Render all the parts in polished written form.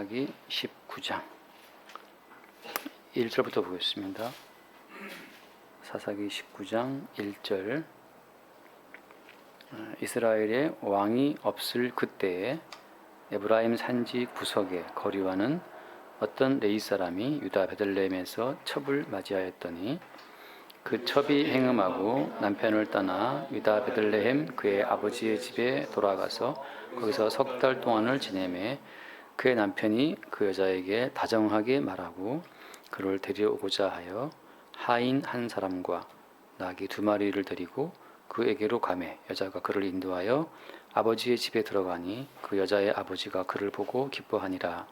사사기 19장 1절부터 보겠습니다. 사사기 19장 1절. 이스라엘의 왕이 없을 그때에 에브라임 산지 구석의 거리와는 어떤 레위 사람이 유다 베들레헴에서 첩을 맞이하였더니 그 첩이 행음하고 남편을 떠나 유다 베들레헴 그의 아버지의 집에 돌아가서 거기서 석 달 동안을 지내매 그의 남편이 그 여자에게 다정하게 말하고 그를 데려오고자 하여 하인 한 사람과 나귀 2마리를 데리고 그에게로 가매 여자가 그를 인도하여 아버지의 집에 들어가니 그 여자의 아버지가 그를 보고 기뻐하니라.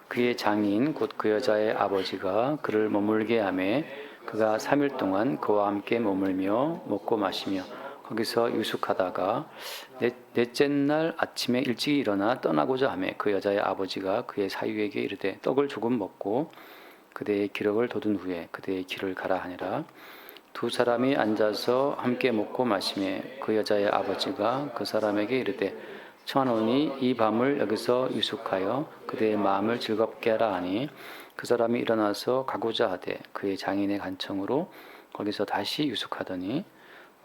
그의 장인 곧 그 여자의 아버지가 그를 머물게 하매 그가 3일 동안 그와 함께 머물며 먹고 마시며 거기서 유숙하다가 넷째 날 아침에 일찍 일어나 떠나고자 하매 그 여자의 아버지가 그의 사위에게 이르되 떡을 조금 먹고 그대의 기력을 돋운 후에 그대의 길을 가라 하니라. 2 사람이 앉아서 함께 먹고 마시매 그 여자의 아버지가 그 사람에게 이르되 청하노니 이 밤을 여기서 유숙하여 그대의 마음을 즐겁게 하라 하니 그 사람이 일어나서 가고자 하되 그의 장인의 간청으로 거기서 다시 유숙하더니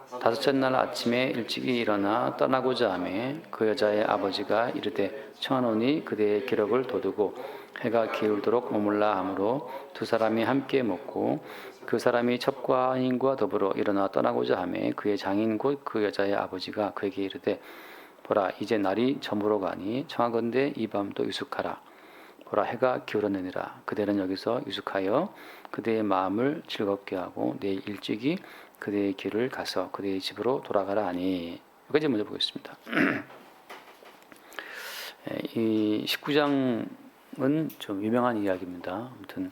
5째 날 아침에 일찍이 일어나 떠나고자 하매 그 여자의 아버지가 이르되 청하노니 그대의 기력을 돋우고 해가 기울도록 머물라 하므로 2 사람이 함께 먹고 그 사람이 첩과 하인과 더불어 일어나 떠나고자 하매 그의 장인 곧 그 여자의 아버지가 그에게 이르되 보라 이제 날이 저물어 가니 청하건대 이 밤도 유숙하라. 보라 해가 기울었느니라. 그대는 여기서 유숙하여 그대의 마음을 즐겁게 하고 내일 일찍이 그대의 길을 가서 그대의 집으로 돌아가라 하니. 여기까지 먼저 보겠습니다. 이 19장은 좀 유명한 이야기입니다. 아무튼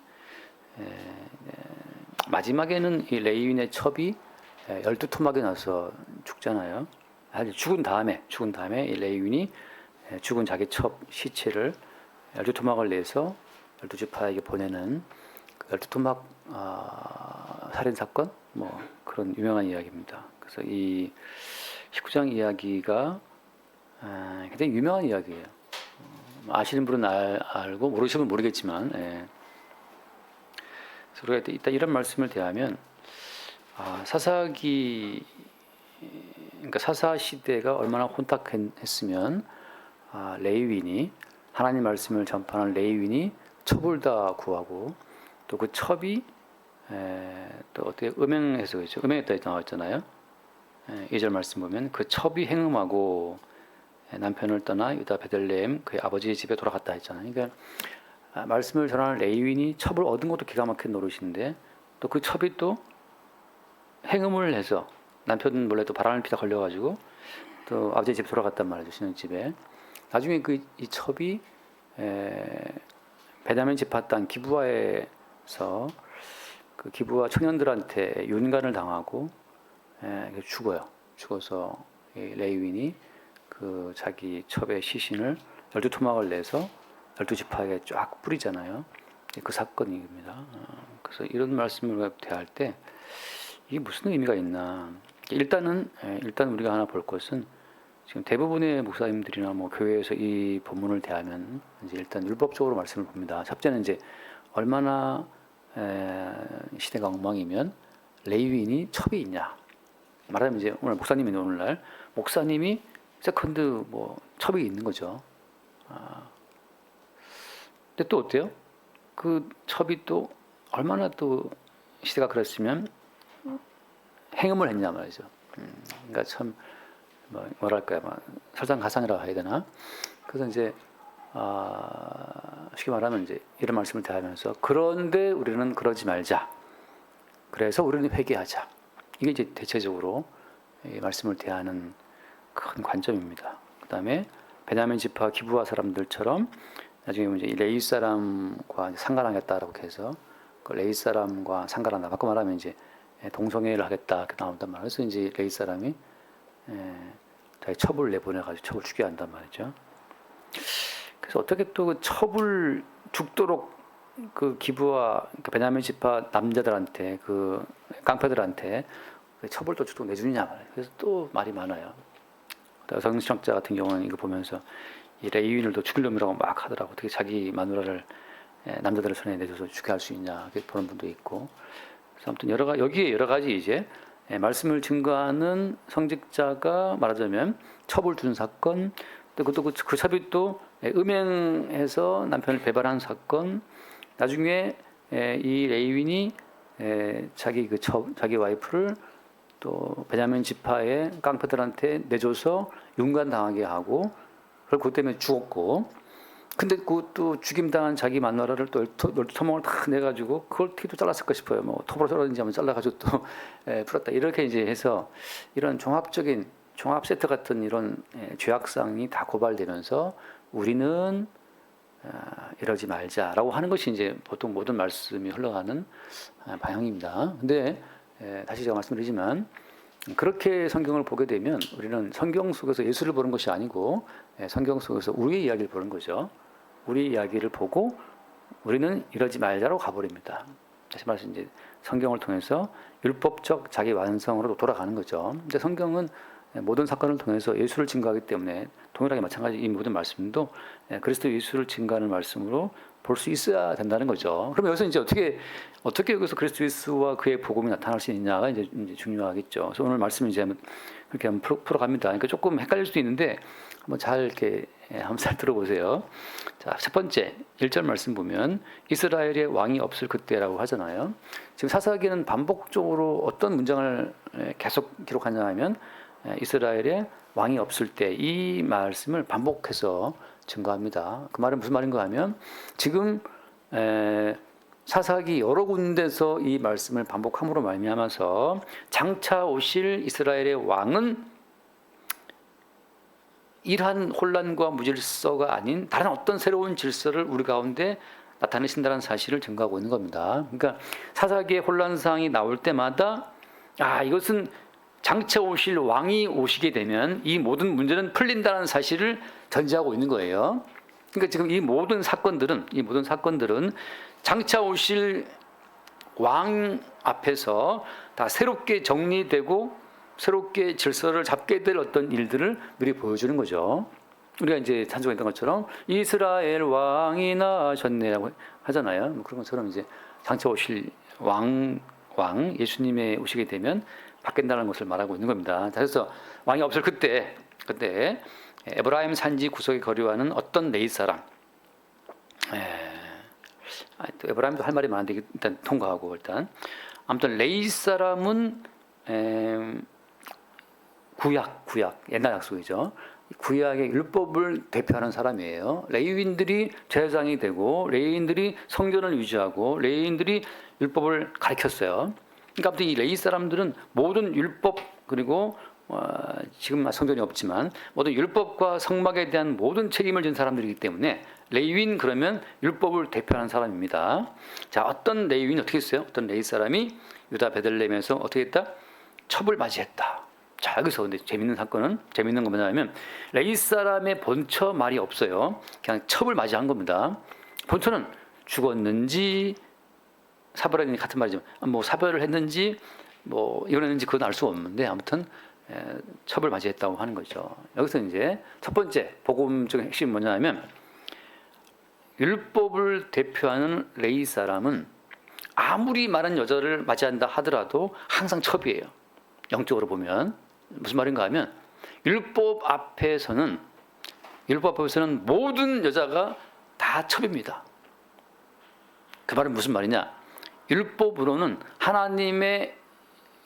마지막에는 이 레위인의 첩이 12토막이 나서 죽잖아요. 죽은 다음에 이 레위인이 죽은 자기 첩 시체를 12토막을 내서 12지파에게 보내는 그 12토막 살인 사건 뭐 그런 유명한 이야기입니다. 그래서 이 19장 이야기가 굉장히 유명한 이야기예요. 아시는 분은 알고 모르시는 분은 모르겠지만 그래서 우리가 일단 이런 말씀을 대하면 그러니까 사사 시대가 얼마나 혼탁했으면 레위인이 하나님 말씀을 전파하는 레위인이 첩을 다 구하고 또 그 첩이 또 어떻게 음행해서 그렇죠. 음행했다 나왔잖아요. 2절 말씀 보면 그 첩이 행음하고 남편을 떠나 유다 베들레헴 그의 아버지의 집에 돌아갔다 했잖아요. 그러니까 말씀을 전하는 레위인이 첩을 얻은 것도 기가 막힌 노릇인데 또 그 첩이 또 행음을 해서 남편 몰래 또 바람을 피다 걸려가지고 또 아버지 집에 돌아갔단 말이죠. 신혼집에. 나중에 이 첩이 베냐민 지파 땅 기브아에서 그 기브아 청년들한테 윤간을 당하고 죽어요. 죽어서 레위인이 그 자기 첩의 시신을 12토막을 내서 12지파에게 쫙 뿌리잖아요. 그 사건입니다. 그래서 이런 말씀을 대할 때 이게 무슨 의미가 있나? 일단 우리가 하나 볼 것은 지금 대부분의 목사님들이나 뭐 교회에서 이 본문을 대하면 이제 일단 율법적으로 말씀을 봅니다. 첫째는 이제 얼마나 시대가 엉망이면 레위인이 첩이 있냐? 말하자면 이제 오늘 목사님이 오늘날 목사님이 세컨드 뭐 첩이 있는 거죠. 근데 또 어때요? 그 첩이 또 얼마나 또 시대가 그랬으면 행음을 했냐 말이죠. 그러니까 참 뭐랄까요, 설상가상이라고 해야 되나? 그래서 이제 쉽게 말하면 이제 이런 말씀을 대하면서 그런데 우리는 그러지 말자. 그래서 우리는 회개하자. 이게 이제 대체적으로 이 말씀을 대하는 큰 관점입니다. 그다음에 베냐민 지파 기브아 사람들처럼 나중에 이제 레위 사람과 상관하겠다라고 해서 그 레위 사람과 상관한다. 바꿔 말하면 이제 동성애를 하겠다 이렇게 나온단 말이에요. 그래서 이제 레위 사람이 자기 첩을 내보내가지고 첩을 죽여야 한단 말이죠. 그래서 어떻게 또 그 첩을 죽도록 그 기브와 그러니까 베냐민 지파 남자들한테 그 깡패들한테 그 첩을 또 죽도록 내주느냐 말이에요. 그래서 또 말이 많아요. 성신학자 같은 경우는 이거 보면서 이 레위인을 또 죽일 놈이라고 막 하더라고. 어떻게 자기 마누라를 남자들의 손에 내줘서 죽게 할 수 있냐, 그렇게 보는 분도 있고. 그래서 아무튼 여기에 여러 가지 이제 말씀을 증거하는 성직자가 말하자면 첩을 준 사건, 또 그것도 그 첩이 또 음행해서 남편을 배반한 사건, 나중에 이 레위인이 자기 와이프를 또 베냐민 지파의 깡패들한테 내줘서 윤관당하게 하고, 그걸 그것 때문에 죽었고, 근데 그것도 죽임당한 자기 마누라를 또 토목을 다 내가지고 그걸 티도 잘랐을까 싶어요. 뭐 톱으로 자르든지 한번 잘라가지고 또 풀었다. 이렇게 이제 해서 이런 종합적인 종합 세트 같은 이런 죄악상이 다 고발되면서 우리는 이러지 말자라고 하는 것이 이제 보통 모든 말씀이 흘러가는 방향입니다. 근데 다시 제가 말씀드리지만 그렇게 성경을 보게 되면 우리는 성경 속에서 예수를 보는 것이 아니고 성경 속에서 우리의 이야기를 보는 거죠. 우리 이야기를 보고 우리는 이러지 말자로 가버립니다. 다시 말해서 이제 성경을 통해서 율법적 자기 완성으로 돌아가는 거죠. 근데 성경은 모든 사건을 통해서 예수를 증거하기 때문에 동일하게 마찬가지 이 모든 말씀도 그리스도 예수를 증거하는 말씀으로 볼 수 있어야 된다는 거죠. 그럼 여기서 이제 어떻게 여기서 그리스도 예수와 그의 복음이 나타날 수 있느냐가 이제 중요하겠죠. 그래서 오늘 말씀을 이제 그렇게 한번 풀어갑니다. 그러니까 조금 헷갈릴 수도 있는데 한번 잘 이렇게 한번 잘 들어보세요. 자, 첫 번째 1절 말씀 보면 이스라엘의 왕이 없을 그때라고 하잖아요. 지금 사사기는 반복적으로 어떤 문장을 계속 기록하냐 하면 이스라엘의 왕이 없을 때 이 말씀을 반복해서 증거합니다. 그 말은 무슨 말인가 하면 지금 사사기 여러 군데서 이 말씀을 반복함으로 말미암아서 장차 오실 이스라엘의 왕은 이러한 혼란과 무질서가 아닌 다른 어떤 새로운 질서를 우리 가운데 나타내신다는 사실을 증거하고 있는 겁니다. 그러니까 사사기의 혼란상이 나올 때마다 이것은 장차 오실 왕이 오시게 되면 이 모든 문제는 풀린다는 사실을 전제하고 있는 거예요. 그러니까 지금 이 모든 사건들은 장차 오실 왕 앞에서 다 새롭게 정리되고 새롭게 질서를 잡게 될 어떤 일들을 미리 보여주는 거죠. 우리가 이제 찬송했던 것처럼 이스라엘 왕이 나셨네라고 하잖아요. 그런 것처럼 이제 장차 오실 왕 예수님의 오시게 되면 바뀐다는 것을 말하고 있는 겁니다. 그래서 왕이 없을 그때 에브라임 산지 구석의 거리와는 어떤 레위 사람, 또 에브라임도 할 말이 많은데 일단 통과하고 아무튼 레위 사람은 구약 옛날 약속이죠. 구약의 율법을 대표하는 사람이에요. 레위인들이 제사장이 되고 레위인들이 성전을 유지하고 레위인들이 율법을 가르쳤어요. 그러니까 아무튼 이 레위 사람들은 모든 율법 그리고 지금 성전이 없지만 모든 율법과 성막에 대한 모든 책임을 진 사람들이기 때문에 레위인 그러면 율법을 대표하는 사람입니다. 자, 어떤 레위인 어떻게 했어요? 어떤 레위 사람이 유다 베들레헴에서 어떻게 했다? 첩을 맞이했다. 자, 여기서 근데 재밌는 건 뭐냐면 레위 사람의 본처 말이 없어요. 그냥 첩을 맞이한 겁니다. 본처는 죽었는지 사별했는지 같은 말이지만 뭐 사별을 했는지 뭐 이혼했는지 그건 알 수 없는데 아무튼 첩을 맞이했다고 하는 거죠. 여기서 이제 첫 번째 복음적 핵심이 뭐냐면 율법을 대표하는 레위 사람은 아무리 많은 여자를 맞이한다 하더라도 항상 첩이에요. 영적으로 보면 무슨 말인가 하면 율법 앞에서는 모든 여자가 다 첩입니다. 그 말은 무슨 말이냐? 율법으로는 하나님의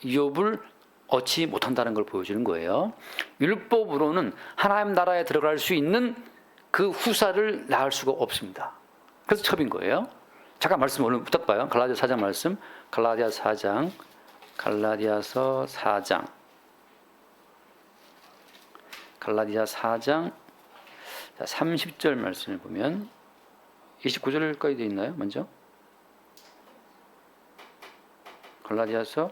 유업을 얻지 못한다는 걸 보여주는 거예요. 율법으로는 하나님 나라에 들어갈 수 있는 그 후사를 낳을 수가 없습니다. 그래서 첩인 거예요. 잠깐 말씀 오늘 부탁 봐요. 갈라디아서 4장 말씀. 갈라디아서 4장 30절 말씀을 보면 29절까지 되어 있나요? 먼저 갈라디아서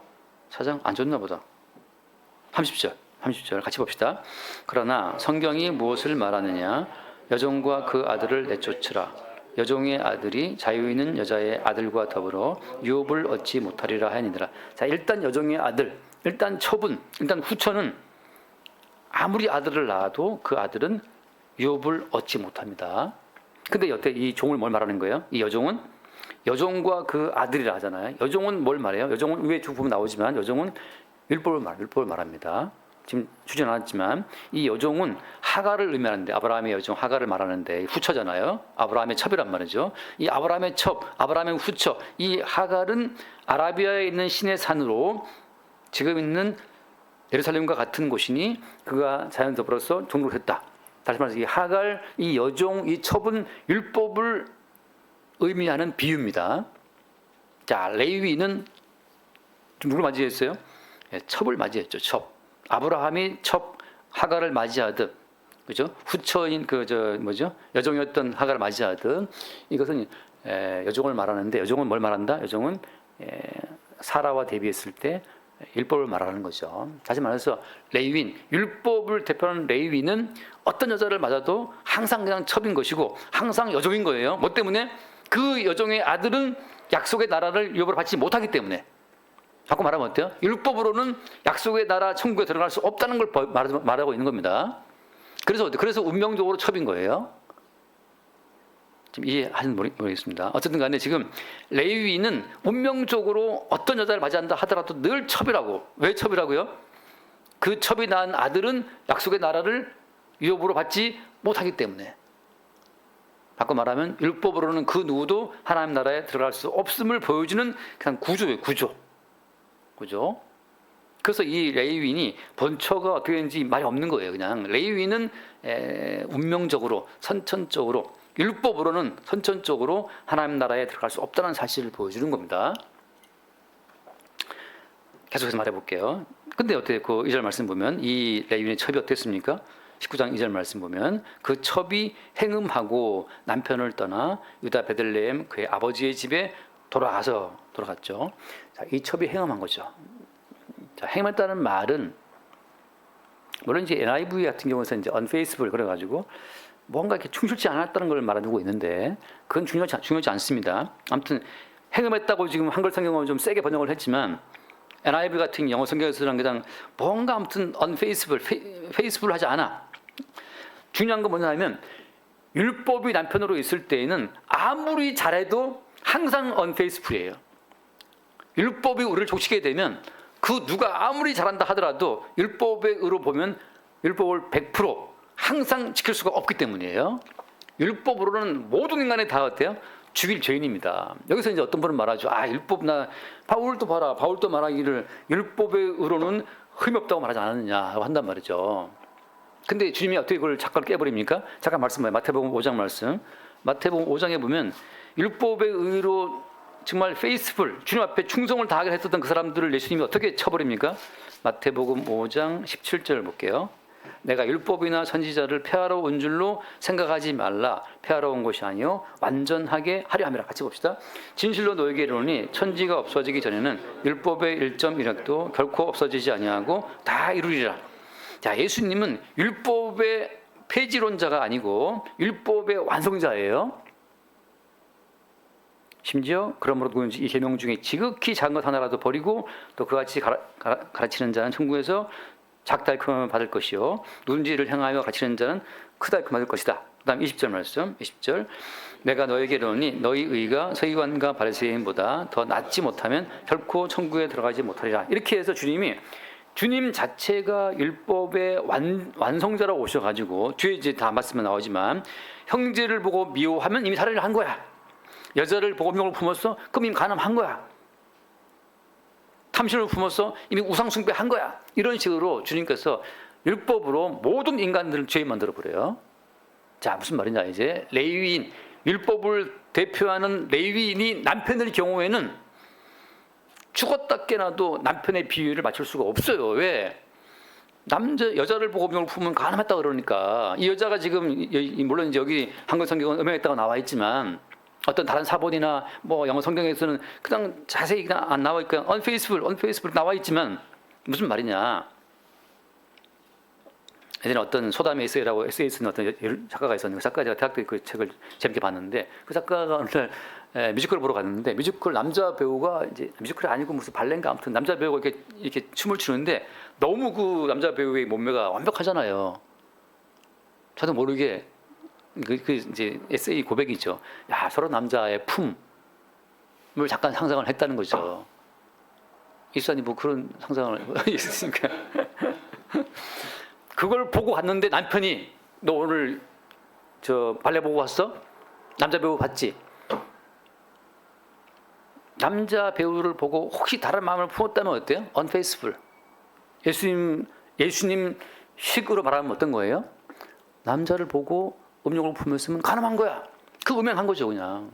4장 안 줬나 보다. 30절 같이 봅시다. 그러나 성경이 무엇을 말하느냐? 여종과 그 아들을 내쫓으라. 여종의 아들이 자유 있는 여자의 아들과 더불어 유업을 얻지 못하리라 하니라. 자, 일단 여종의 아들, 일단 후처는 아무리 아들을 낳아도 그 아들은 유업을 얻지 못합니다. 근데 여태 이 종을 뭘 말하는 거예요? 이 여종은 여종과 그 아들이라 하잖아요. 여종은 뭘 말해요? 여종은 위에 쭉 보면 나오지만 여종은 율법을 말합니다. 지금 주지 않았지만 이 여종은 하갈을 의미하는데 아브라함의 여종 하갈을 말하는데 후처잖아요. 아브라함의 첩이란 말이죠. 이 아브라함의 첩, 아브라함의 후처, 이 하갈은 아라비아에 있는 신의 산으로 지금 있는 예루살렘과 같은 곳이니 그가 자연적으로서 종록했다. 다시 말해서 이 하갈, 이 여종, 이 첩은 율법을 의미하는 비유입니다. 자, 레위는 누구를 맞이했어요? 첩을 맞이했죠. 첩. 아브라함이 첩 하갈을 맞이하듯, 그죠? 후처인 여종이었던 하갈을 맞이하듯 이것은 여종을 말하는데 여종은 뭘 말한다? 여종은 사라와 대비했을 때 율법을 말하는 거죠. 다시 말해서 레위인, 율법을 대표하는 레위인은 어떤 여자를 맞아도 항상 그냥 첩인 것이고 항상 여종인 거예요. 뭐 때문에? 그 여종의 아들은 약속의 나라를 유업으로 받지 못하기 때문에. 바꿔 말하면 어때요? 율법으로는 약속의 나라 천국에 들어갈 수 없다는 걸 말하고 있는 겁니다. 그래서 운명적으로 첩인 거예요. 지금 이해하시는지 모르겠습니다. 어쨌든 간에 지금 레위인은 운명적으로 어떤 여자를 맞이한다 하더라도 늘 첩이라고. 왜 첩이라고요? 그 첩이 낳은 아들은 약속의 나라를 유업으로 받지 못하기 때문에. 바꿔 말하면 율법으로는 그 누구도 하나님 나라에 들어갈 수 없음을 보여주는 그냥 구조예요. 그죠? 그래서 이 레위인이 번처가 어떻게 되는지 말이 없는 거예요. 그냥 레위인은 운명적으로 선천적으로 율법으로는 선천적으로 하나님 나라에 들어갈 수 없다는 사실을 보여주는 겁니다. 계속해서 말해볼게요. 근데 어때요? 그 2절 말씀 보면 이 레위인의 첩이 어땠습니까? 19장 2절 말씀 보면 그 첩이 행음하고 남편을 떠나 유다 베들레헴 그의 아버지의 집에 돌아갔죠. 자, 이 첩이 행음한 거죠. 자, 행음했다는 말은 물론 이제 NIV 같은 경우에는 이제 unfaithful 그래가지고 뭔가 이렇게 충실치 않았다는 걸 말하고 있는데 그건 중요하지 않습니다. 아무튼 행음했다고 지금 한글 성경은 좀 세게 번역을 했지만 NIV 같은 영어 성경에서는 그냥 뭔가 아무튼 faithful 하지 않아. 중요한 건 뭐냐면 율법이 남편으로 있을 때에는 아무리 잘해도 항상 unfaithful이에요. 율법이 우리를 족치게 되면 그 누가 아무리 잘한다 하더라도 율법의 의로 보면 율법을 100% 항상 지킬 수가 없기 때문이에요. 율법으로는 모든 인간이 다 어때요? 죽일 죄인입니다. 여기서 이제 어떤 분은 말하죠. 율법 바울도 봐라. 바울도 말하기를 율법의 의로는 흠이 없다고 말하지 않았느냐 한단 말이죠. 근데 주님이 어떻게 그걸 작가를 깨버립니까? 잠깐 말씀해요. 마태복음 5장 말씀. 마태복음 5장에 보면 율법의 의로 정말 페이스풀 주님 앞에 충성을 다하게 했었던 그 사람들을 예수님이 어떻게 쳐버립니까? 마태복음 5장 17절 볼게요. 내가 율법이나 선지자를 폐하러 온 줄로 생각하지 말라. 폐하러 온 것이 아니요 완전하게 하려 함이라. 같이 봅시다. 진실로 너에게 이르노니 천지가 없어지기 전에는 율법의 1.1획도 결코 없어지지 아니하고 다 이루리라. 자, 예수님은 율법의 폐지론자가 아니고 율법의 완성자예요. 심지어 그러므로 누구든지 이 계명 중에 지극히 작은 것 하나라도 버리고 또 그같이 가르치는 자는 천국에서 작달큼을 받을 것이요 누군지 이를 행하여 가르치는 자는 크달큼 받을 것이다. 그 다음 20절 말씀 20절 내가 너에게 이르노니 너희 의가 서기관과 바리새인보다 더 낫지 못하면 결코 천국에 들어가지 못하리라. 이렇게 해서 주님 자체가 율법의 완성자라고 오셔가지고 뒤에 이제 다 말씀은 나오지만 형제를 보고 미워하면 이미 살해를 한 거야. 여자를 보고 명을 품었어? 그럼 이미 간음한 거야. 탐심을 품었어? 이미 우상숭배한 거야. 이런 식으로 주님께서 율법으로 모든 인간들을 죄인 만들어버려요. 자, 무슨 말이냐 이제 레위인, 율법을 대표하는 레위인이 남편일 경우에는 죽었다 깨나도 남편의 비위를 맞출 수가 없어요. 왜? 여자를 보고 명을 품으면 간음했다 그러니까 이 여자가 지금 물론 이제 여기 한글 성경은 음행했다고 나와 있지만 어떤 다른 사본이나 뭐 영어 성경에서는 그냥 자세히 그냥 안 나와 있고 unfaithful 나와 있지만 무슨 말이냐? 예전에 어떤 소담의 에세이라고 에세이 쓰는 어떤 작가가 있었는데 그 작가 제가 대학 때 그 책을 재밌게 봤는데 그 작가가 어느 날 뮤지컬을 보러 갔는데 뮤지컬 남자 배우가 이제 뮤지컬이 아니고 무슨 발레인가 아무튼 남자 배우가 이렇게 춤을 추는데 너무 그 남자 배우의 몸매가 완벽하잖아요. 저도 모르게 그 이제 에세이 고백이죠. 야, 서로 남자의 품을 잠깐 상상을 했다는 거죠. 이수사님 뭐 그런 상상을 있으니까 그걸 보고 갔는데 남편이 너 오늘 저 발레 보고 왔어? 남자 배우 봤지? 남자 배우를 보고 혹시 다른 마음을 품었다면 어때요? unfaithful. 예수님 식으로 말하면 어떤 거예요? 남자를 보고 음욕을 품었으면 가늠한 거야. 그 음행한 거죠, 그냥.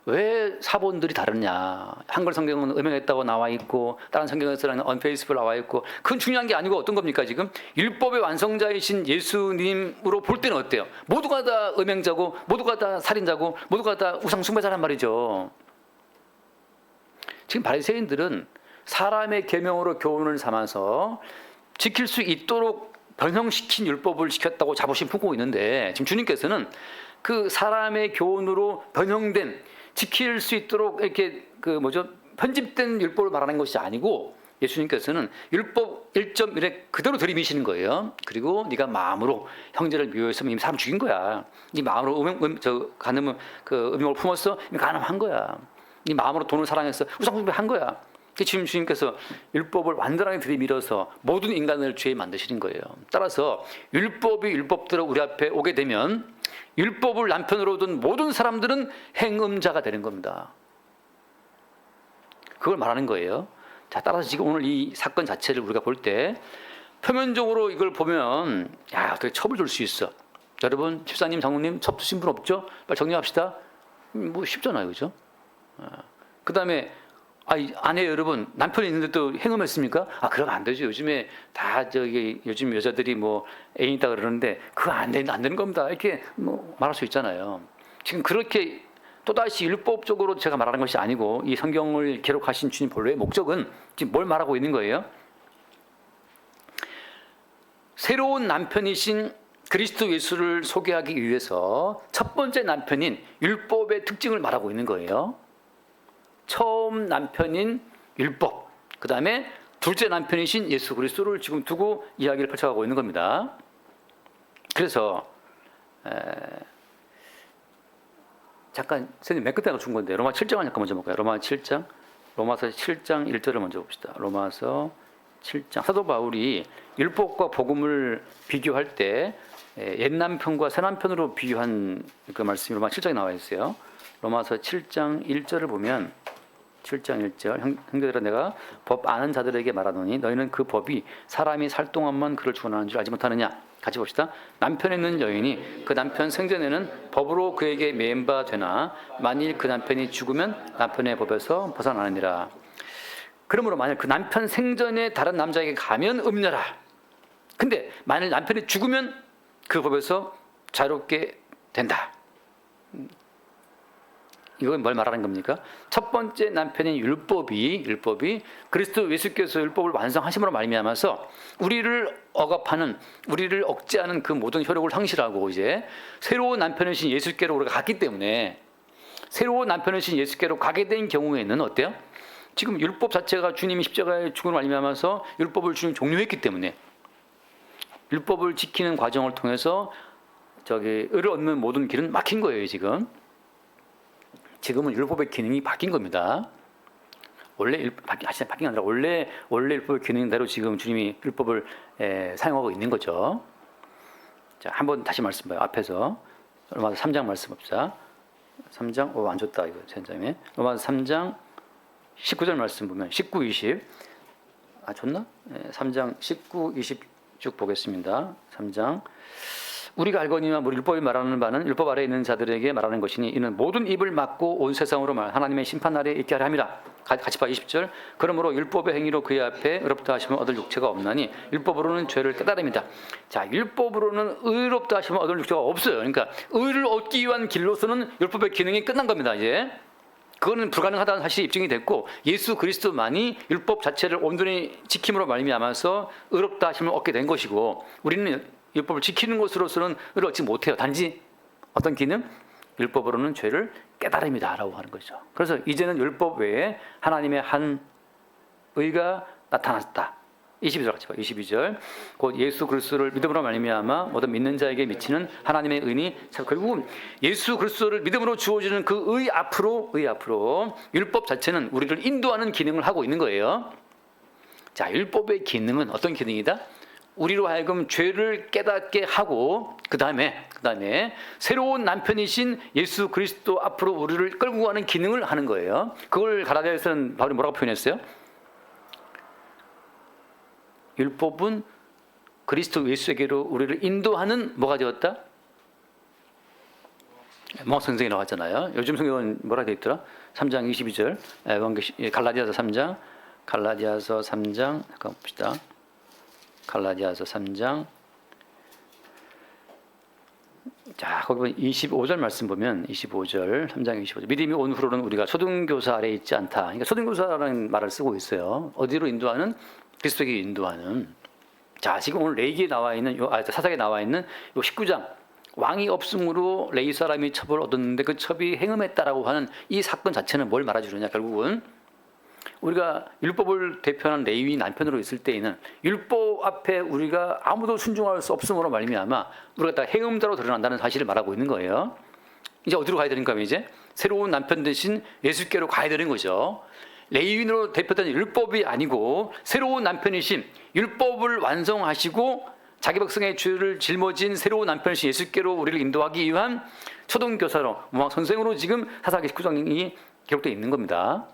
왜 사본들이 다르냐? 한글 성경은 음행했다고 나와 있고 다른 성경에서는 unfaithful 나와 있고 그건 중요한 게 아니고 어떤 겁니까 지금? 율법의 완성자이신 예수님으로 볼 때는 어때요? 모두가 다 음행자고 모두가 다 살인자고 모두가 다 우상 숭배자란 말이죠. 지금 바리새인들은 사람의 계명으로 교훈을 삼아서 지킬 수 있도록 변형시킨 율법을 지켰다고 자부심 품고 있는데 지금 주님께서는 그 사람의 교훈으로 변형된 지킬 수 있도록 이렇게 편집된 율법을 말하는 것이 아니고 예수님께서는 율법 1.1에 그대로 들이미시는 거예요. 그리고 네가 마음으로 형제를 미워했으면 이미 사람 죽인 거야. 네 마음으로 음욕을 품었어? 이미 간음한 거야. 네 마음으로 돈을 사랑했어? 우상숭배한 거야. 지금 주님께서 율법을 완전하게 들이밀어서 모든 인간을 죄에 만드시는 거예요. 따라서 율법이 율법대로 우리 앞에 오게 되면 율법을 남편으로 둔 모든 사람들은 행음자가 되는 겁니다. 그걸 말하는 거예요. 자, 따라서 지금 오늘 이 사건 자체를 우리가 볼 때 표면적으로 이걸 보면 야, 어떻게 첩을 줄 수 있어? 여러분, 집사님, 장로님 첩 주신 분 없죠? 빨리 정리합시다. 뭐 쉽잖아요, 그죠? 그 다음에 아내 여러분 남편이 있는데 또 행음했습니까? 그러면 안 되죠. 요즘에 다 요즘 여자들이 뭐 애인 있다 그러는데 그거 안 되는 겁니다. 이렇게 뭐 말할 수 있잖아요. 지금 그렇게 또다시 율법적으로 제가 말하는 것이 아니고 이 성경을 기록하신 주님 본래의 목적은 지금 뭘 말하고 있는 거예요? 새로운 남편이신 그리스도 예수를 소개하기 위해서 첫 번째 남편인 율법의 특징을 말하고 있는 거예요. 처음 남편인 율법, 그 다음에 둘째 남편이신 예수 그리스도를 지금 두고 이야기를 펼쳐가고 있는 겁니다. 그래서 잠깐 선생님 맨 끝에 준 건데 로마 7장을 잠깐 먼저 볼까요? 로마서 7장 1절을 먼저 봅시다. 로마서 7장 사도 바울이 율법과 복음을 비교할 때 옛 남편과 새 남편으로 비교한 그 말씀이 로마 7장에 나와 있어요. 로마서 7장 1절을 보면 7장 1절 형제들아 내가 법 아는 자들에게 말하노니 너희는 그 법이 사람이 살 동안만 그를 주관하는 줄 알지 못하느냐. 같이 봅시다. 남편에 있는 여인이 그 남편 생전에는 법으로 그에게 매인 바 되나 만일 그 남편이 죽으면 남편의 법에서 벗어나느니라. 그러므로 만일 그 남편 생전에 다른 남자에게 가면 음녀라. 근데 만일 남편이 죽으면 그 법에서 자유롭게 된다. 이건 뭘 말하는 겁니까? 첫 번째 남편인 율법이 그리스도 예수께서 율법을 완성하심으로 말미암아서 우리를 억압하는, 우리를 억제하는 그 모든 효력을 상실하고 이제 새로운 남편이신 예수께로 우리가 갔기 때문에 새로운 남편이신 예수께로 가게 된 경우에는 어때요? 지금 율법 자체가 주님이 십자가에 죽음을 말미암아서 율법을 주님 종료했기 때문에 율법을 지키는 과정을 통해서 의를 얻는 모든 길은 막힌 거예요. 지금은 율법의 기능이 바뀐 겁니다. 원래 바뀐 게 아니라 원래 율법의 기능대로 지금 주님이 율법을 사용하고 있는 거죠. 자, 한번 다시 말씀해요. 앞에서 로마서 3장 말씀 봅시다. 3장 안 줬다 이거 전자매. 로마서 3장 19절 말씀 보면 19, 20 줬나? 3장 19, 20 쭉 보겠습니다. 3장 우리가 알거니와 우리 율법이 말하는 바는 율법 아래에 있는 자들에게 말하는 것이니 이는 모든 입을 막고 온 세상으로 하나님의 심판 날에 있게 하려 함이라. 같이 봐 20절. 그러므로 율법의 행위로 그의 앞에 의롭다 하시면 얻을 육체가 없나니 율법으로는 죄를 깨달음이다. 자, 율법으로는 의롭다 하시면 얻을 육체가 없어요. 그러니까 의를 얻기 위한 길로서는 율법의 기능이 끝난 겁니다. 이제 그거는 불가능하다는 사실이 입증이 됐고 예수 그리스도만이 율법 자체를 온전히 지킴으로 말미암아서 의롭다 하심을 얻게 된 것이고 우리는 율법을 지키는 것으로서는 의를 얻지 못해요. 단지 어떤 기능? 율법으로는 죄를 깨달음이다라고 하는 거죠. 그래서 이제는 율법 외에 하나님의 한 의가 나타났다. 22절 같이 봐. 22절. 곧 예수 그리스도를 믿음으로 말미암아 모든 믿는 자에게 미치는 하나님의 은이 결국 예수 그리스도를 믿음으로 주어지는 그 의 앞으로 율법 자체는 우리를 인도하는 기능을 하고 있는 거예요. 자, 율법의 기능은 어떤 기능이다? 우리로 하여금 죄를 깨닫게 하고 그 다음에 새로운 남편이신 예수 그리스도 앞으로 우리를 끌고 가는 기능을 하는 거예요. 그걸 갈라디아서는 바울이 뭐라고 표현했어요? 율법은 그리스도 예수에게로 우리를 인도하는 뭐가 되었다? 성경이라고 하잖아요. 요즘 성경은 뭐라 되어 있더라? 3장 22절 갈라디아서 3장 잠깐 봅시다. 갈라디아서 3장 자, 거기 보면 25절 말씀 보면 25절 3장 25절 믿음이 온 후로는 우리가 초등교사 아래에 있지 않다. 그러니까 초등교사라는 말을 쓰고 있어요. 어디로 인도하는? 그리스도에게 인도하는. 자, 지금 오늘 레위기에 나와 있는 사사기에 나와 있는 요 19장 왕이 없음으로 레위 사람이 첩을 얻었는데 그 첩이 행음했다라고 하는 이 사건 자체는 뭘 말해주느냐? 결국은 우리가 율법을 대표하는 레위 남편으로 있을 때에는 율법 앞에 우리가 아무도 순종할 수 없음으로 말미암아 우리가 다 행음자로 드러난다는 사실을 말하고 있는 거예요. 이제 어디로 가야 되는가 하면 이제 새로운 남편 대신 예수께로 가야 되는 거죠. 레위인으로 대표된 율법이 아니고 새로운 남편이신 율법을 완성하시고 자기 백성의 죄를 짊어진 새로운 남편이신 예수께로 우리를 인도하기 위한 초등교사로 선생으로 지금 사사기 19장이 기록되어 있는 겁니다.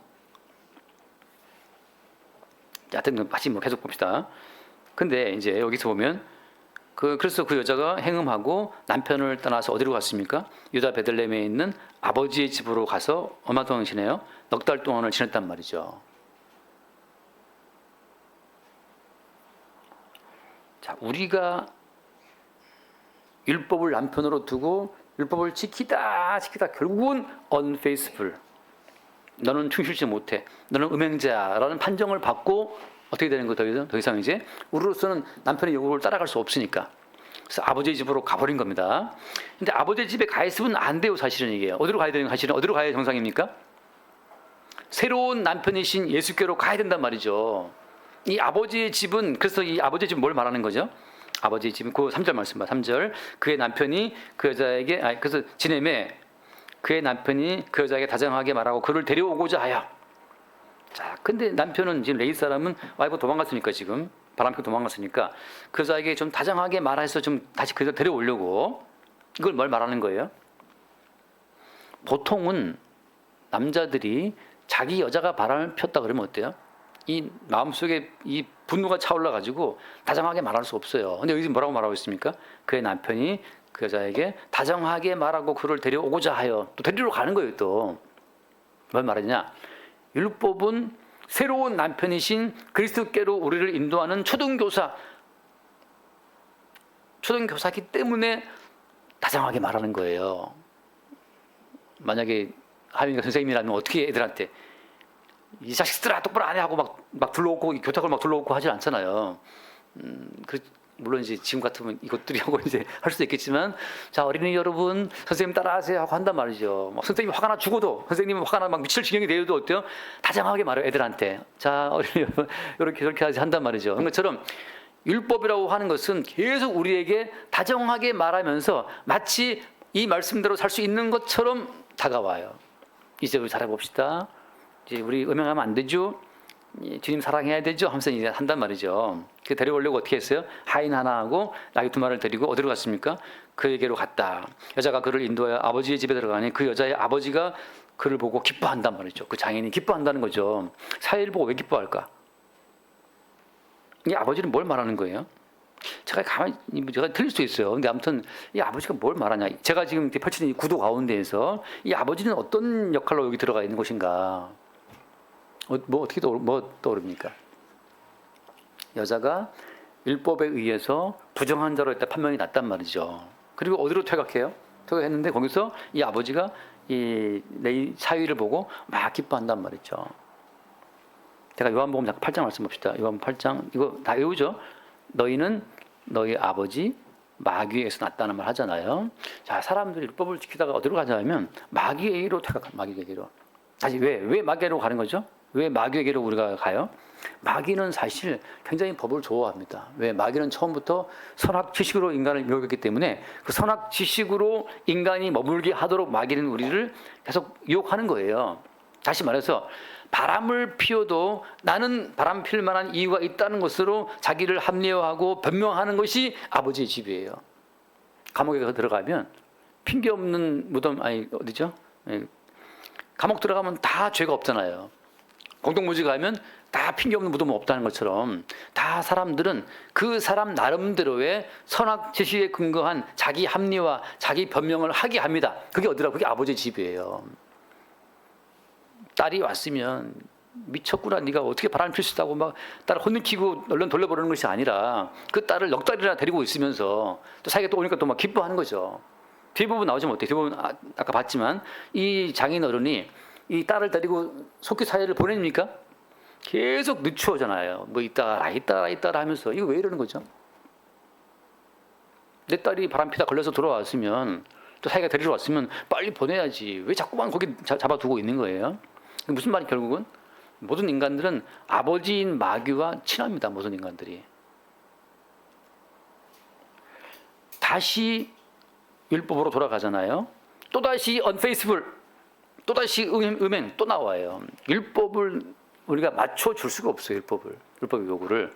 자, 다시 계속 봅시다. 근데 이제 여기서 보면 그래서 그 여자가 행음하고 남편을 떠나서 어디로 갔습니까? 유다 베들레헴에 있는 아버지의 집으로 가서 얼마 동안 지내요? 넉 달 동안을 지냈단 말이죠. 자, 우리가 율법을 남편으로 두고 율법을 지키다 결국은 unfaithful. 너는 충실치 못해. 너는 음행자라는 판정을 받고 어떻게 되는 거예요? 더 이상 이제 우리로서는 남편의 요구를 따라갈 수 없으니까. 그래서 아버지의 집으로 가버린 겁니다. 근데 아버지의 집에 가 있으면 안 돼요, 사실은 이게. 어디로 가야 되는 사실은 어디로 가야 정상입니까? 새로운 남편이신 예수께로 가야 된단 말이죠. 이 아버지의 집은 그래서 이 아버지의 집은 뭘 말하는 거죠? 아버지의 집은 그 3절 말씀 봐. 3절. 그의 남편이 그 여자에게 그래서 지내매 그의 남편이 그 여자에게 다정하게 말하고 그를 데려오고자 하여. 자, 근데 남편은 지금 레위 사람은 와이프 도망갔으니까 지금 바람 피고 도망갔으니까 그 여자에게 좀 다정하게 말해서 좀 다시 그 여자 데려오려고. 이걸 뭘 말하는 거예요? 보통은 남자들이 자기 여자가 바람을 폈다 그러면 어때요? 이 마음속에 이 분노가 차올라 가지고 다정하게 말할 수 없어요. 근데 여기서 뭐라고 말하고 있습니까? 그의 남편이 그 여자에게 다정하게 말하고 그를 데려오고자 하여 또 데리러 가는 거예요. 또 뭘 말하냐? 율법은 새로운 남편이신 그리스도께로 우리를 인도하는 초등교사기 때문에 다정하게 말하는 거예요. 만약에 하윤이가 선생님이라면 어떻게 애들한테 이 자식들아 똑바로 안 해 하고 막 둘러오고 교탁을 막 둘러오고 하지 않잖아요. 물론 이제 지금 같으면 이것들이 하고 이제 할 수도 있겠지만, 자, 어린이 여러분 선생님 따라하세요 하고 한단 말이죠. 막 선생님이 화가 나 죽어도, 선생님은 화가 나 막 미칠 지경이 되어도 어때요? 다정하게 말해요, 애들한테. 자, 어린이 여러분 이렇게 저렇게 하지 한단 말이죠. 그런 것처럼 율법이라고 하는 것은 계속 우리에게 다정하게 말하면서 마치 이 말씀대로 살 수 있는 것처럼 다가와요. 이제 우리 잘해봅시다. 이제 우리 음행하면 안 되죠. 주님 사랑해야 되죠 하면서 이제 한단 말이죠. 그 데려오려고 어떻게 했어요? 하인 하나 하고 나귀 두 마리를 데리고 어디로 갔습니까? 그에게로 갔다. 여자가 그를 인도하여 아버지의 집에 들어가니 그 여자의 아버지가 그를 보고 기뻐한단 말이죠. 그 장인이 기뻐한다는 거죠. 사회를 보고 왜 기뻐할까? 이 아버지는 뭘 말하는 거예요? 제가 틀릴 수 있어요. 근데 아무튼 이 아버지가 뭘 말하냐? 제가 지금 펼치는 이 구도 가운데에서 이 아버지는 어떤 역할로 여기 들어가 있는 것인가? 어떻게 떠오릅니까? 여자가 율법에 의해서 부정한 자로 했다 판명이 났단 말이죠. 그리고 어디로 퇴각해요? 퇴각했는데 거기서 이 아버지가 이 사위를 보고 막 기뻐한단 말이죠. 제가 요한복음 8장 말씀 봅시다. 요한복음 8장 이거 다 외우죠? 너희는 너희 아버지 마귀에게서 났다는 말 하잖아요. 자, 사람들이 율법을 지키다가 어디로 가냐면 마귀에게로 퇴각한 마귀에게로. 다시 왜 마귀에게로 가는 거죠? 왜 마귀에게로 우리가 가요? 마귀는 사실 굉장히 법을 좋아합니다. 왜? 마귀는 처음부터 선악 지식으로 인간을 유혹했기 때문에 그 선악 지식으로 인간이 머물게 하도록 마귀는 우리를 계속 유혹하는 거예요. 다시 말해서 바람을 피워도 나는 바람 필 만한 이유가 있다는 것으로 자기를 합리화하고 변명하는 것이 아버지의 집이에요. 감옥에 들어가면 핑계 없는 무덤, 어디죠? 감옥 들어가면 다 죄가 없잖아요. 공동묘지 가면 다 핑계 없는 무덤은 없다는 것처럼 다 사람들은 그 사람 나름대로의 선악 지식에 근거한 자기 합리화, 자기 변명을 하게 합니다. 그게 어디라? 그게 아버지의 집이에요. 딸이 왔으면 미쳤구나, 네가 어떻게 바람을 필 수 있다고 막 딸을 혼내키고 얼른 돌려보내는 것이 아니라 그 딸을 넉 달이나 데리고 있으면서 또 사이가 또 오니까 또 막 기뻐하는 거죠. 뒷부분 나오지면 어때요? 뒷부분 아까 봤지만 이 장인 어른이 이 딸을 데리고 속기 사회를 보냅니까? 계속 늦추어잖아요. 뭐 이따라 하면서 이거 왜 이러는 거죠? 내 딸이 바람피다 걸려서 돌아왔으면 또 사이가 데리러 왔으면 빨리 보내야지. 왜 자꾸만 거기 잡아두고 있는 거예요? 무슨 말이 결국은 모든 인간들은 아버지인 마귀와 친합니다. 모든 인간들이. 다시 율법으로 돌아가잖아요. 또다시 unfaithful, 또다시 음행 또 나와요. 율법을 우리가 맞춰줄 수가 없어요. 율법의 요구를.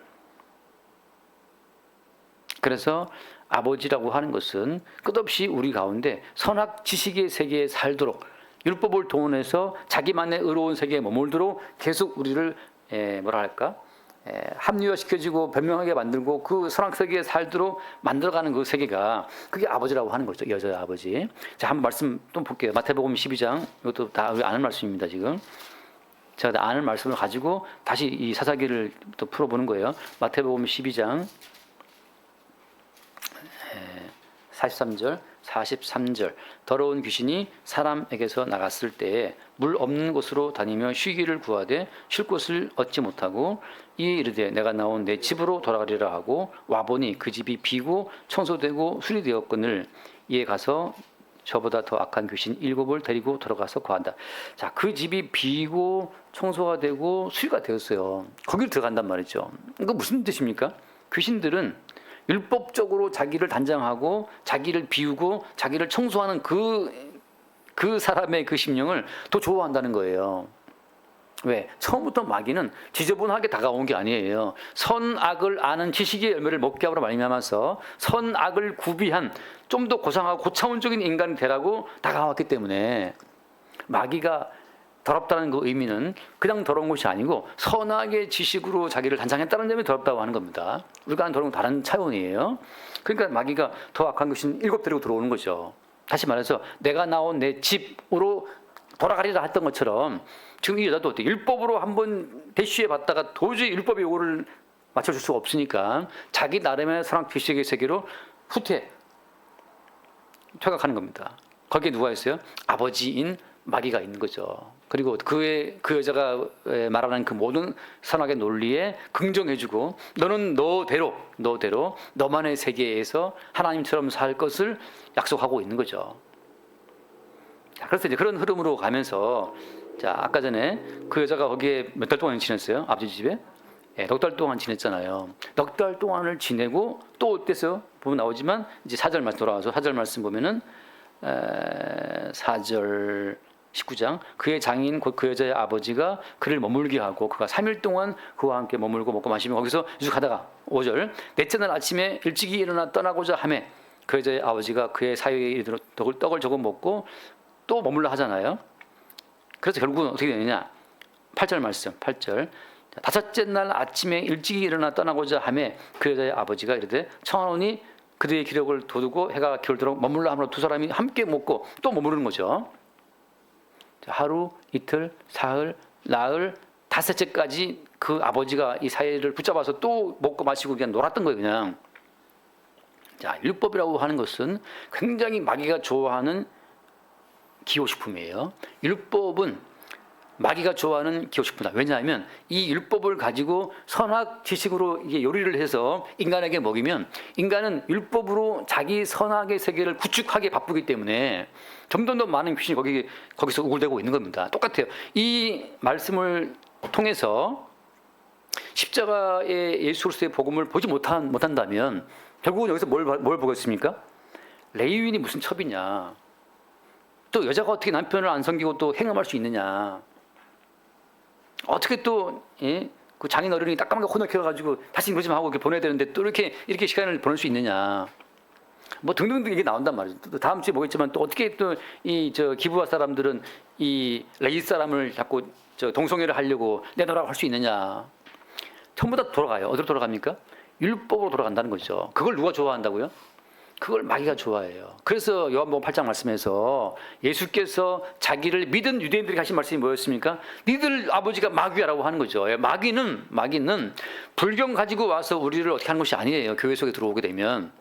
그래서 아버지라고 하는 것은 끝없이 우리 가운데 선악 지식의 세계에 살도록 율법을 동원해서 자기만의 의로운 세계에 머물도록 계속 우리를 합리화시켜주고 변명하게 만들고 그 선악 세계에 살도록 만들어가는 그 세계가 그게 아버지라고 하는 거죠. 여자의 아버지. 자, 한번 말씀 또 볼게요. 마태복음 12장, 이것도 다 우리 아는 말씀입니다. 지금 제가 다 아는 말씀을 가지고 다시 이 사사기를 또 풀어보는 거예요. 마태복음 12장 43절 43절 더러운 귀신이 사람에게서 나갔을 때에 물 없는 곳으로 다니며 쉬기를 구하되 쉴 곳을 얻지 못하고 이에 이르되 내가 나온 내 집으로 돌아가리라 하고 와보니 그 집이 비고 청소되고 수리되었거늘 이에 가서 저보다 더 악한 귀신 7을 데리고 들어가서 거한다. 자, 그 집이 비고 청소가 되고 수리가 되었어요. 거기를 들어간단 말이죠. 이거 무슨 뜻입니까? 귀신들은 율법적으로 자기를 단장하고 자기를 비우고 자기를 청소하는 그 사람의 그 심령을 더 좋아한다는 거예요. 왜? 처음부터 마귀는 지저분하게 다가온 게 아니에요. 선악을 아는 지식의 열매를 먹게 하므로 말미암아서 선악을 구비한 좀 더 고상하고 고차원적인 인간이 되라고 다가왔기 때문에 마귀가 더럽다는 그 의미는 그냥 더러운 것이 아니고 선악의 지식으로 자기를 단장했다는 점이 더럽다고 하는 겁니다. 우리가 하는 더러운 건 다른 차원이에요. 그러니까 마귀가 더 악한 것은 7 데리고 들어오는 거죠. 다시 말해서 내가 나온 내 집으로 돌아가리라 했던 것처럼 지금 이 여자도 율법으로 한번 대시해 봤다가 도저히 율법의 요구를 맞춰줄 수가 없으니까 자기 나름의 선악 지식의 세계로 퇴각하는 겁니다. 거기에 누가 있어요? 아버지인 마귀가 있는 거죠. 그리고 그 여자가 말하는 그 모든 선악의 논리에 긍정해주고 너는 너대로 너만의 세계에서 하나님처럼 살 것을 약속하고 있는 거죠. 자, 그래서 이제 그런 흐름으로 가면서 자, 아까 전에 그 여자가 거기에 몇 달 동안 지냈어요? 아버지 집에? 넉 달 동안 지냈잖아요. 넉 달 동안을 지내고 또 어땠어요? 보면 나오지만 이제 4절 말씀 돌아와서 4절 말씀 보면은 4절 19장 그의 장인 곧 그 여자의 아버지가 그를 머물게 하고 그가 3일 동안 그와 함께 머물고 먹고 마시며 거기서 유숙하다가 5절 넷째 날 아침에 일찍이 일어나 떠나고자 하매 그 여자의 아버지가 그의 사유에 이르러 떡을 조금 먹고 또 머물러 하잖아요. 그래서 결국은 어떻게 되느냐? 8절 말씀 8절 다섯째 날 아침에 일찍이 일어나 떠나고자 하매 그 여자의 아버지가 이르되 청하노니 그들의 기력을 돋우고 해가 기울도록 머물러 함으로 두 사람이 함께 먹고 또 머무르는 거죠. 하루, 이틀, 사흘, 나흘, 다섯째까지 그 아버지가 이 사이를 붙잡아서 또 먹고 마시고 그냥 놀았던 거예요. 그냥. 자, 율법이라고 하는 것은 굉장히 마귀가 좋아하는 기호식품이에요. 율법은 마귀가 좋아하는 기호식품이다. 왜냐하면 이 율법을 가지고 선악 지식으로 이게 요리를 해서 인간에게 먹이면 인간은 율법으로 자기 선악의 세계를 구축하기에 바쁘기 때문에 점점 더 많은 귀신이 거기서 우글대고 있는 겁니다. 똑같아요. 이 말씀을 통해서 십자가의 예수 그리스도의 복음을 보지 못한다면 결국은 여기서 뭘 보겠습니까? 레위인이 무슨 첩이냐? 또 여자가 어떻게 남편을 안 섬기고 또 행음할 수 있느냐? 어떻게 또 그 장인 어른이 따끔하게 혼을 키워가지고 다시 그러지 마 하고 이렇게 보내야 되는데 또 이렇게 시간을 보낼 수 있느냐? 뭐 등등등 이게 나온단 말이죠. 또 다음 주에 보겠지만 또 어떻게 또 이 기브아 사람들은 이 레위 사람을 자꾸 동성애를 하려고 내놓으라고 할 수 있느냐? 전부 다 돌아가요. 어디로 돌아갑니까? 율법으로 돌아간다는 거죠. 그걸 누가 좋아한다고요? 그걸 마귀가 좋아해요. 그래서 요한복음 8장 말씀에서 예수께서 자기를 믿은 유대인들에게 하신 말씀이 뭐였습니까? 니들 아버지가 마귀야라고 하는 거죠. 마귀는 불경 가지고 와서 우리를 어떻게 하는 것이 아니에요. 교회 속에 들어오게 되면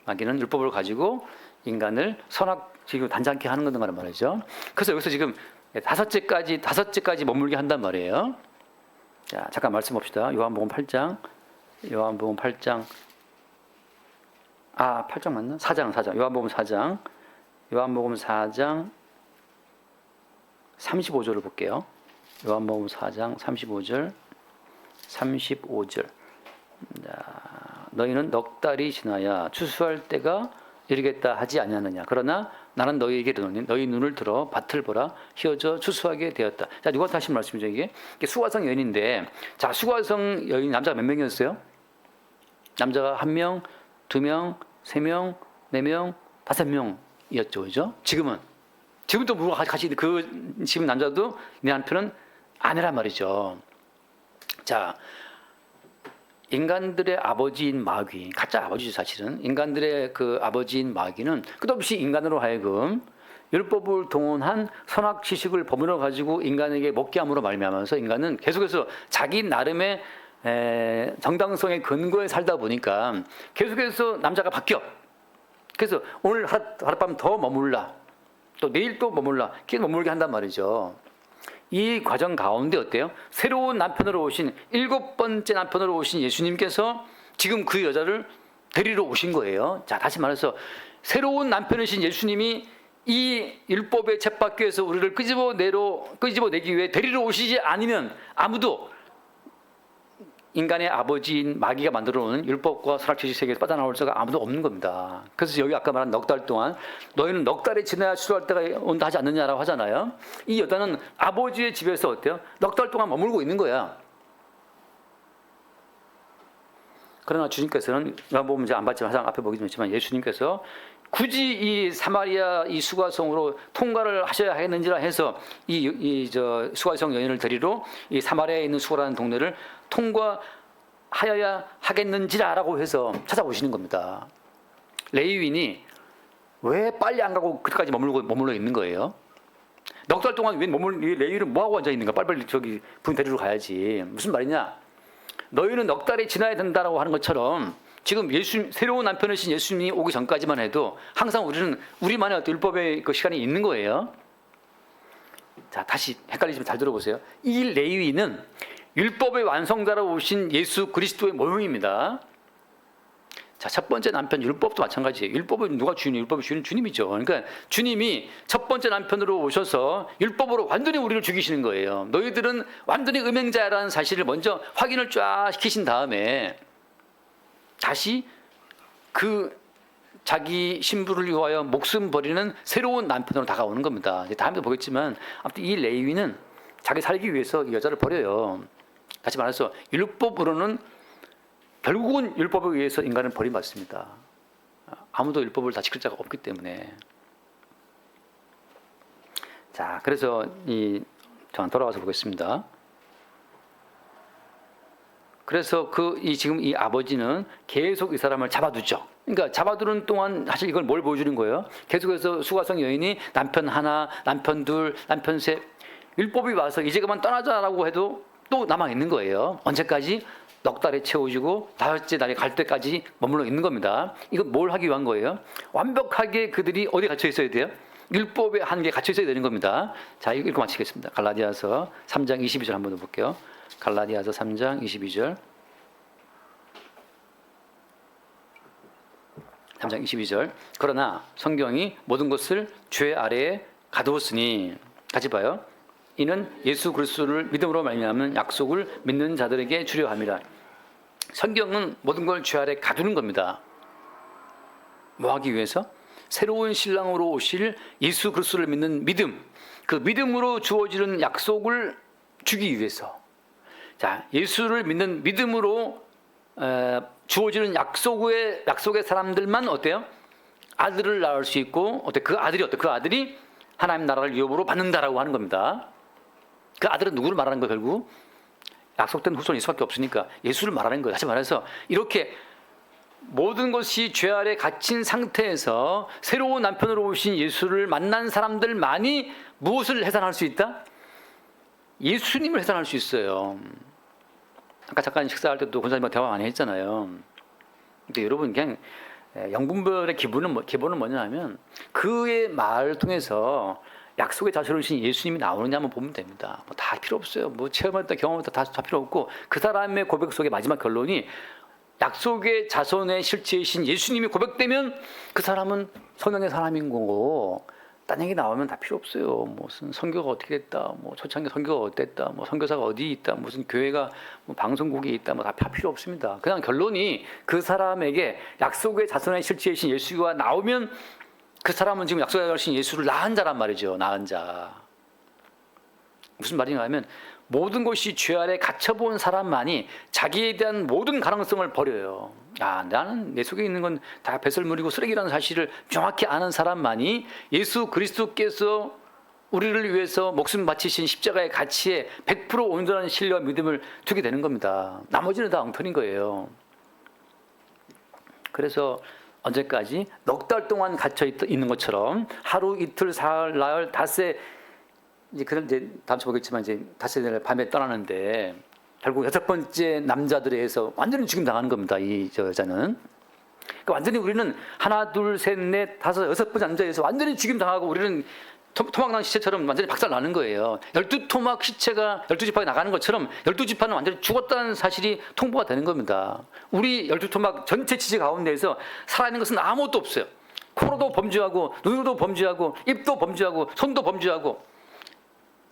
마귀는 율법을 가지고 인간을 선악지기로 단장케 하는 거란 말이죠. 그래서 여기서 지금 다섯째까지 머물게 한단 말이에요. 자, 잠깐 말씀 봅시다. 요한복음 8장 8장 맞나? 4장. 요한복음 4장 35절을 볼게요. 요한복음 4장 35절. 자, 너희는 넉 달이 지나야 추수할 때가 이르겠다 하지 아니하느냐. 그러나 나는 너희에게 이르노니 너희 눈을 들어 밭을 보라 휘어져 추수하게 되었다. 자, 누가 하신 말씀이죠 이게? 수가성 여인인데, 자, 수가성 여인 남자가 몇 명이었어요? 남자가 1명, 2명, 3명, 4명, 5명이었죠, 그죠? 지금도 물론 같이 지금 남자도 내 남편은 아내란 말이죠. 자, 인간들의 아버지인 마귀, 가짜 아버지죠 사실은. 인간들의 그 아버지인 마귀는 끝없이 인간으로 하여금 율법을 동원한 선악 지식을 버무려 가지고 인간에게 먹게 함으로 말미암아서 인간은 계속해서 자기 나름의 정당성의 근거에 살다 보니까 계속해서 남자가 바뀌어. 그래서 오늘 하룻밤 더 머물라, 또 내일 또 머물라, 계속 머물게 한단 말이죠. 이 과정 가운데 어때요? 새로운 남편으로 오신 7번째 남편으로 오신 예수님께서 지금 그 여자를 데리러 오신 거예요. 자, 다시 말해서 새로운 남편이신 예수님이 이 율법의 쳇바퀴에서 우리를 끄집어내기 위해 데리러 오시지 않으면 아무도 인간의 아버지인 마귀가 만들어 놓은 율법과 선악지식 세계에서 빠져나올 수가 아무도 없는 겁니다. 그래서 여기 아까 말한 넉 달 동안 너희는 넉 달이 지나야 추수할 때가 온다 하지 않느냐라고 하잖아요. 이 여자는 아버지의 집에서 어때요? 넉 달 동안 머물고 있는 거야. 그러나 주님께서는 요한복음 안 봤지만 앞에 보기 좀 있지만 예수님께서 굳이 이 사마리아 이 수가성으로 통과를 하셔야 하겠는지라 해서 수가성 여인을 데리러 이 사마리아에 있는 수가라는 동네를 통과하여야 하겠는지라라고 해서 찾아오시는 겁니다. 레위인이 왜 빨리 안 가고 그때까지 머물러 있는 거예요? 넉 달 동안 왜 레위인은 뭐 하고 앉아 있는가? 빨리빨리 부인 데리러 가야지. 무슨 말이냐? 너희는 넉 달이 지나야 된다라고 하는 것처럼 지금 새로운 남편이신 예수님이 오기 전까지만 해도 항상 우리만의 어떤 율법의 그 시간이 있는 거예요. 자, 다시 헷갈리지만 잘 들어보세요. 이 레위인은 율법의 완성자로 오신 예수 그리스도의 모형입니다. 자, 첫 번째 남편 율법도 마찬가지예요. 율법은 누가 주인이에요? 율법의 주인은 주님이죠. 그러니까 주님이 첫 번째 남편으로 오셔서 율법으로 완전히 우리를 죽이시는 거예요. 너희들은 완전히 음행자라는 사실을 먼저 확인을 쫙 시키신 다음에 다시 그 자기 신부를 위하여 목숨 버리는 새로운 남편으로 다가오는 겁니다. 다음에 보겠지만 아무튼 이 레위는 자기 살기 위해서 이 여자를 버려요. 다시 말해서 율법으로는 결국은 율법에 의해서 인간은 버림받습니다. 아무도 율법을 다 지킬 자가 없기 때문에. 자, 그래서 돌아와서 보겠습니다. 그래서 지금 이 아버지는 계속 이 사람을 잡아두죠. 그러니까 잡아두는 동안 사실 이걸 뭘 보여주는 거예요? 계속해서 수가성 여인이 남편 하나, 남편 둘, 남편 셋, 율법이 와서 이제 그만 떠나자라고 해도 또 남아 있는 거예요. 언제까지? 넉 달에 채워지고 5째 날에 갈 때까지 머물러 있는 겁니다. 이건 뭘 하기 위한 거예요? 완벽하게 그들이 어디 갇혀 있어야 돼요? 율법의 한계에 갇혀 있어야 되는 겁니다. 자, 이거 읽고 마치겠습니다. 갈라디아서 3장 22절 한번 더 볼게요. 갈라디아서 3장 22절. 3장 22절. 그러나 성경이 모든 것을 죄 아래에 가두었으니, 같이 봐요. 이는 예수 그리스도를 믿음으로 말미암은 약속을 믿는 자들에게 주려 함이라. 성경은 모든 걸 죄 아래 가두는 겁니다. 뭐 하기 위해서? 새로운 신랑으로 오실 예수 그리스도를 믿는 믿음, 그 믿음으로 주어지는 약속을 주기 위해서. 자, 예수를 믿는 믿음으로 주어지는 약속의 사람들만 어때요? 아들을 낳을 수 있고, 그 아들이 하나님 나라를 유업으로 받는다라고 하는 겁니다. 그 아들은 누구를 말하는 거예요? 결국 약속된 후손이 있을 수밖에 없으니까 예수를 말하는 거예요. 다시 말해서 이렇게 모든 것이 죄 아래 갇힌 상태에서 새로운 남편으로 오신 예수를 만난 사람들만이 무엇을 해산할 수 있다? 예수님을 해산할 수 있어요. 아까 잠깐 식사할 때도 권사님과 대화 많이 했잖아요. 근데 여러분 그냥 영분별의 기본은 뭐냐면 그의 말을 통해서 약속의 자손이신 예수님이 나오느냐 한번 보면 됩니다. 뭐 다 필요 없어요. 뭐 체험했다 경험했다 다 필요 없고 그 사람의 고백 속의 마지막 결론이 약속의 자손의 실체이신 예수님이 고백되면 그 사람은 성령의 사람인 거고 딴 얘기 나오면 다 필요 없어요. 무슨 선교가 어떻게 됐다, 뭐 초창기 선교가 어땠다, 뭐 선교사가 어디 있다, 무슨 교회가 뭐 방송국에 있다, 뭐 다 필요 없습니다. 그냥 결론이 그 사람에게 약속의 자손의 실체이신 예수가 나오면 그 사람은 지금 약속의 자손이신 예수를 낳은 자란 말이죠. 낳은 자. 무슨 말인가 하면 모든 것이 죄 아래 갇혀본 사람만이 자기에 대한 모든 가능성을 버려요. 나는 내 속에 있는 건 다 배설물이고 쓰레기라는 사실을 정확히 아는 사람만이 예수 그리스도께서 우리를 위해서 목숨 바치신 십자가의 가치에 100% 온전한 신뢰와 믿음을 두게 되는 겁니다. 나머지는 다 엉터리인 거예요. 그래서 언제까지? 넉 달 동안 갇혀 있는 것처럼 하루 이틀 사흘 나흘 닷새 이제 다음 주 보겠지만 이제 닷새 날 밤에 떠나는데 결국 6번째 남자들에 의해서 완전히 죽임 당하는 겁니다. 저 여자는. 그러니까 완전히 우리는 하나 둘 셋 넷 다섯 6번째 남자에 의해서 완전히 죽임 당하고 우리는 토막난 시체처럼 완전히 박살 나는 거예요. 12토막 시체가 12지파가 나가는 것처럼 12지파는 완전히 죽었다는 사실이 통보가 되는 겁니다. 우리 12토막 전체 지체 가운데에서 살아있는 것은 아무것도 없어요. 코로도 범죄하고 눈으로도 범죄하고 입도 범죄하고 손도 범죄하고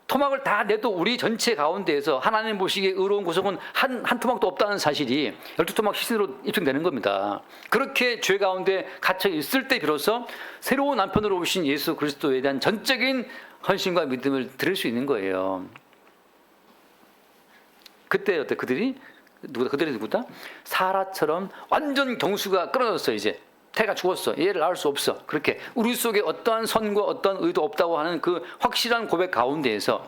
토막을 다 내도 우리 전체 가운데에서 하나님 보시기에 의로운 구석은 한 토막도 없다는 사실이 12토막 시신으로 입증되는 겁니다. 그렇게 죄 가운데 갇혀 있을 때 비로소 새로운 남편으로 오신 예수 그리스도에 대한 전적인 헌신과 믿음을 드릴 수 있는 거예요. 그때 그들이 누구다? 사라처럼 완전 경수가 끊어졌어요. 이제 태가 죽었어. 얘를 낳을 수 없어. 그렇게 우리 속에 어떠한 선과 어떠한 의도 없다고 하는 그 확실한 고백 가운데에서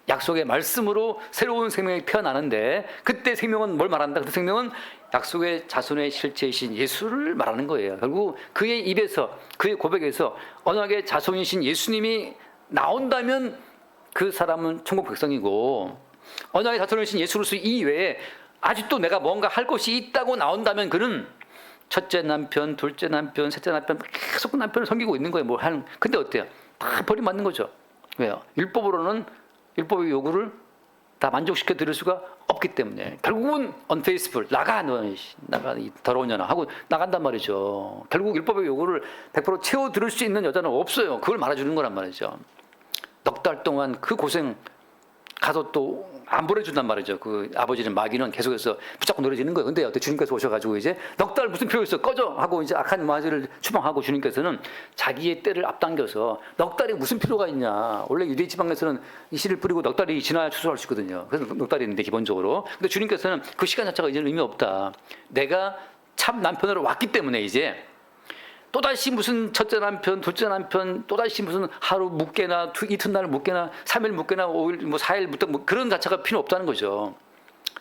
약속의 말씀으로 새로운 생명이 피어나는데 그때 생명은 뭘 말한다? 그 생명은 약속의 자손의 실체이신 예수를 말하는 거예요. 결국 그의 입에서 그의 고백에서 언약의 자손이신 예수님이 나온다면 그 사람은 천국 백성이고 언약의 자손이신 예수 그리스도 이외에 아직도 내가 뭔가 할 것이 있다고 나온다면 그는 첫째 남편, 둘째 남편, 셋째 남편 계속 남편을 섬기고 있는 거예요. 근데 어때요? 다 버림받는 거죠. 왜요? 율법의 요구를 다 만족시켜 드릴 수가 없기 때문에 결국은 unfaithful, 나가 이 더러운 년아 하고 나간단 말이죠. 결국 율법의 요구를 100% 채워 들을 수 있는 여자는 없어요. 그걸 말해주는 거란 말이죠. 넉 달 동안 그 고생 가서 또 안 보내준단 말이죠. 그 아버지는 마귀는 계속해서 붙잡고 놀아지는 거예요. 근데 어때? 주님께서 오셔가지고 이제 넉 달 무슨 필요 있어? 꺼져! 하고 이제 악한 마귀를 추방하고 주님께서는 자기의 때를 앞당겨서 넉 달이 무슨 필요가 있냐. 원래 유대 지방에서는 이 씨를 뿌리고 넉 달이 지나야 추수할 수 있거든요. 그래서 넉 달이 있는데 기본적으로. 근데 주님께서는 그 시간 자체가 이제는 의미 없다. 내가 참 남편으로 왔기 때문에 이제 또다시 무슨 첫째 남편, 둘째 남편, 또다시 무슨 하루 묵게나 이튿날 묵게나 3일 묵게나 5일, 4일 묵다 그런 자체가 필요 없다는 거죠.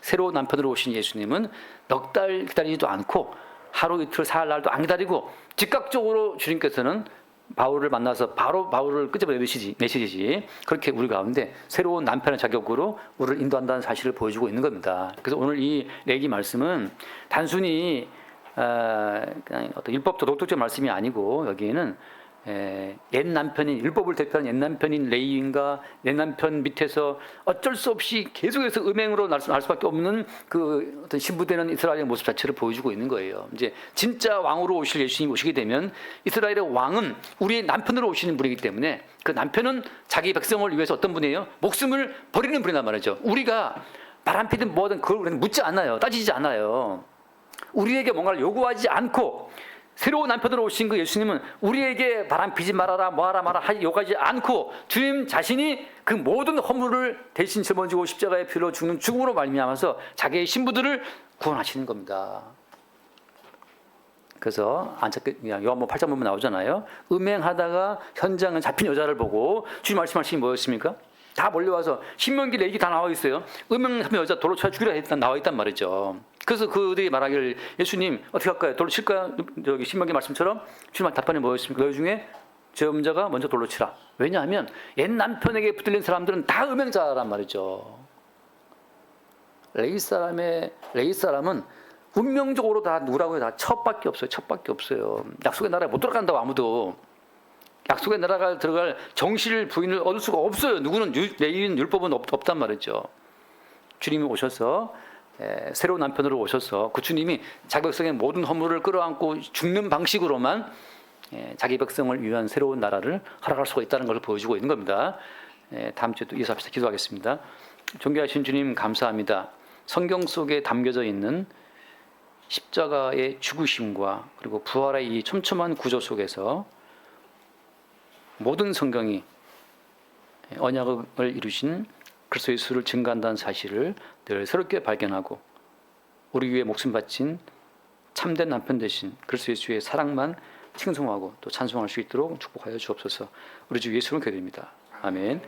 새로운 남편으로 오신 예수님은 넉 달 기다리지도 않고 하루 이틀 사흘 날도 안 기다리고 즉각적으로 주님께서는 바울을 만나서 바로 바울을 끄집어 내시지 그렇게 우리 가운데 새로운 남편의 자격으로 우리를 인도한다는 사실을 보여주고 있는 겁니다. 그래서 오늘 이 레기 말씀은 단순히 그냥 어떤 율법적 독특적 말씀이 아니고 여기에는 옛 남편인 율법을 대표하는 옛 남편인 레위인과 옛 남편 밑에서 어쩔 수 없이 계속해서 음행으로 날 수밖에 없는 그 어떤 신부되는 이스라엘의 모습 자체를 보여주고 있는 거예요. 이제 진짜 왕으로 오실 예수님이 오시게 되면 이스라엘의 왕은 우리의 남편으로 오시는 분이기 때문에 그 남편은 자기 백성을 위해서 어떤 분이에요? 목숨을 버리는 분이란 말이죠. 우리가 바람피든 뭐든 그걸 우리는 묻지 않아요. 따지지 않아요. 우리에게 뭔가를 요구하지 않고 새로운 남편으로 오신 그 예수님은 우리에게 바람피지 말아라 뭐하라 말아라 요구하지 않고 주님 자신이 그 모든 허물을 대신 짊어지고 십자가의 피로 죽는 죽음으로 말미암아서 자기의 신부들을 구원하시는 겁니다. 그래서 요한복음 8장 보면 나오잖아요. 음행하다가 현장은 잡힌 여자를 보고 주님 말씀하신 게 뭐였습니까? 다 몰려와서 신명기 레위기 다 나와 있어요. 음행하면 여자 돌로 쳐 죽이라 했단 나와 있단 말이죠. 그래서 그들이 말하기를 예수님 어떻게 할까요? 돌로 칠까요? 저기 신명기 말씀처럼 주님 답변이 뭐였습니까? 너희 중에 저음자가 먼저 돌로 치라. 왜냐하면 옛 남편에게 붙들린 사람들은 다 음행자란 말이죠. 레위 사람은 운명적으로 다 누구라고 해요? 다 첩밖에 없어요. 첩밖에 없어요. 약속의 나라에 못 들어간다고 아무도. 약속의 나라가 들어갈 정실 부인을 얻을 수가 없어요. 누구는 레위인 율법은 없단 말이죠. 주님이 오셔서 새로운 남편으로 오셔서 그 주님이 자기 백성의 모든 허물을 끌어안고 죽는 방식으로만 자기 백성을 위한 새로운 나라를 허락할 수가 있다는 것을 보여주고 있는 겁니다. 다음 주에 또 이어서 합시다. 기도하겠습니다. 존귀하신 주님 감사합니다. 성경 속에 담겨져 있는 십자가의 죽으심과 그리고 부활의 이 촘촘한 구조 속에서 모든 성경이 언약을 이루신 그리스도 예수를 증거한다는 사실을 늘 새롭게 발견하고 우리 위해 목숨 바친 참된 남편 되신 그리스도 예수의 사랑만 칭송하고 또 찬송할 수 있도록 축복하여 주옵소서. 우리 주 예수를 기도드립니다. 아멘.